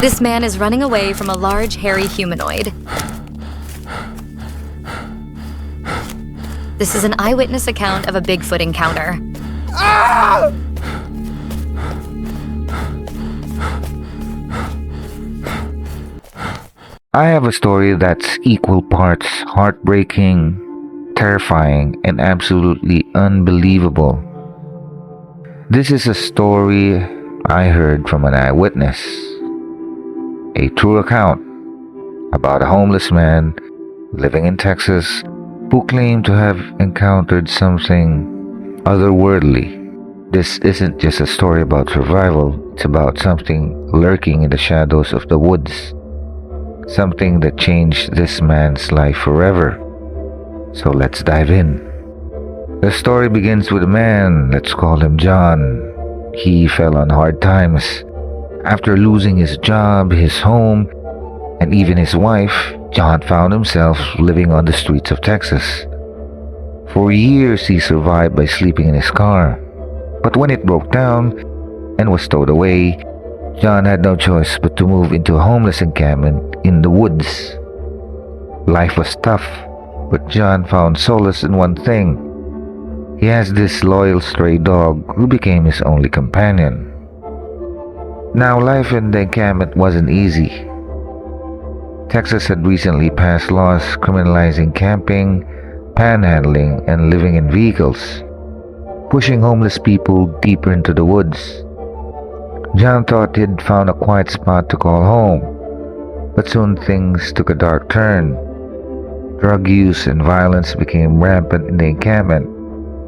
This man is running away from a large, hairy humanoid. This is an eyewitness account of a Bigfoot encounter. Ah! I have a story that's equal parts heartbreaking, terrifying, and absolutely unbelievable. This is a story I heard from an eyewitness. A true account about a homeless man living in Texas who claimed to have encountered something otherworldly. This isn't just a story about survival, it's about something lurking in the shadows of the woods. Something that changed this man's life forever. So let's dive in. The story begins with a man, let's call him John. He fell on hard times. After losing his job, his home, and even his wife, John found himself living on the streets of Texas. For years he survived by sleeping in his car. But when it broke down and was stowed away, John had no choice but to move into a homeless encampment in the woods. Life was tough, but John found solace in one thing. He has this loyal stray dog who became his only companion. Now, life in the encampment wasn't easy. Texas had recently passed laws criminalizing camping, panhandling, and living in vehicles, pushing homeless people deeper into the woods. John thought he'd found a quiet spot to call home, but soon things took a dark turn. Drug use and violence became rampant in the encampment,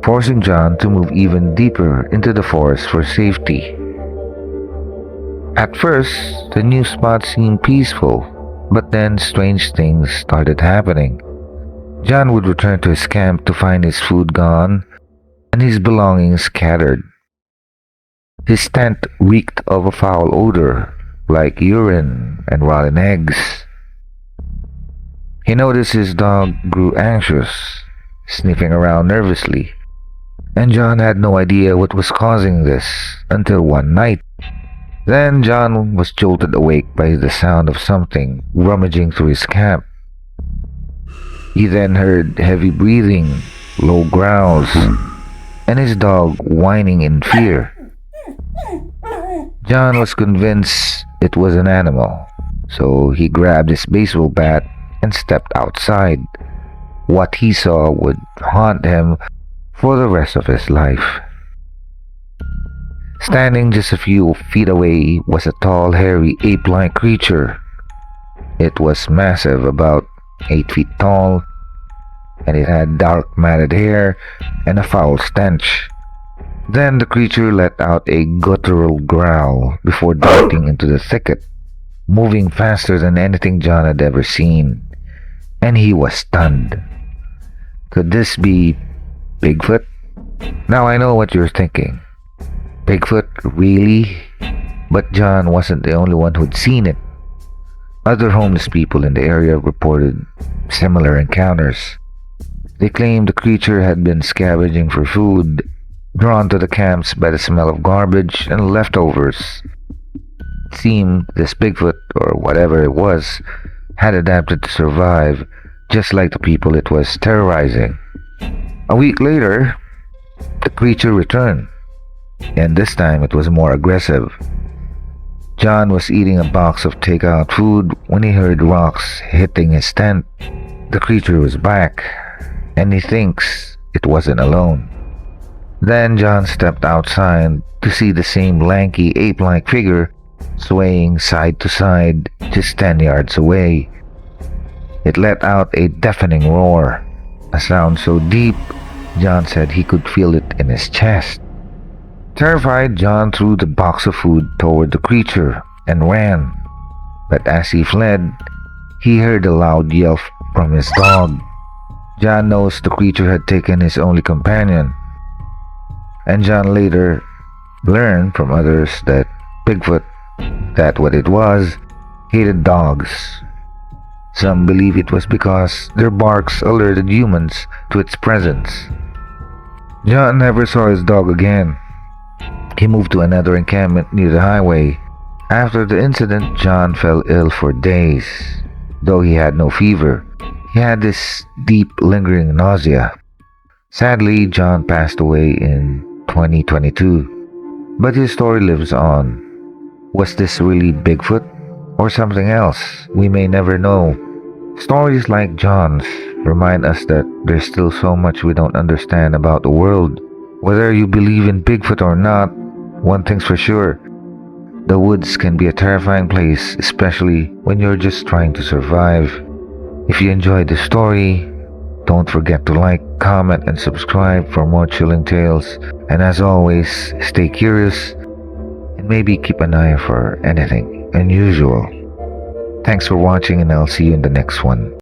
forcing John to move even deeper into the forest for safety. At first, the new spot seemed peaceful, but then strange things started happening. John would return to his camp to find his food gone and his belongings scattered. His tent reeked of a foul odor, like urine and rotten eggs. He noticed his dog grew anxious, sniffing around nervously, and John had no idea what was causing this until one night. Then John was jolted awake by the sound of something rummaging through his camp. He then heard heavy breathing, low growls, and his dog whining in fear. John was convinced it was an animal, so he grabbed his baseball bat and stepped outside. What he saw would haunt him for the rest of his life. Standing just a few feet away was a tall, hairy, ape-like creature. It was massive, about 8 feet tall, and it had dark matted hair and a foul stench. Then the creature let out a guttural growl before darting into the thicket, moving faster than anything John had ever seen, and he was stunned. Could this be Bigfoot? Now I know what you're thinking. Bigfoot, really? But John wasn't the only one who'd seen it. Other homeless people in the area reported similar encounters. They claimed the creature had been scavenging for food, drawn to the camps by the smell of garbage and leftovers. It seemed this Bigfoot, or whatever it was, had adapted to survive, just like the people it was terrorizing. A week later, the creature returned, and this time it was more aggressive. John was eating a box of takeout food when he heard rocks hitting his tent. The creature was back, and he thinks it wasn't alone. Then John stepped outside to see the same lanky ape-like figure swaying side to side just 10 yards away. It let out a deafening roar, a sound so deep, John said he could feel it in his chest. Terrified, John threw the box of food toward the creature and ran. But as he fled, he heard a loud yelp from his dog. John knows the creature had taken his only companion. And John later learned from others that Bigfoot, that what it was, hated dogs. Some believe it was because their barks alerted humans to its presence. John never saw his dog again. He moved to another encampment near the highway. After the incident, John fell ill for days. Though he had no fever, he had this deep, lingering nausea. Sadly, John passed away in 2022. But his story lives on. Was this really Bigfoot? Or something else? We may never know. Stories like John's remind us that there's still so much we don't understand about the world. Whether you believe in Bigfoot or not, one thing's for sure. The woods can be a terrifying place, especially when you're just trying to survive. If you enjoyed the story, don't forget to like, comment, and subscribe for more chilling tales. And as always, stay curious and maybe keep an eye for anything unusual. Thanks for watching, and I'll see you in the next one.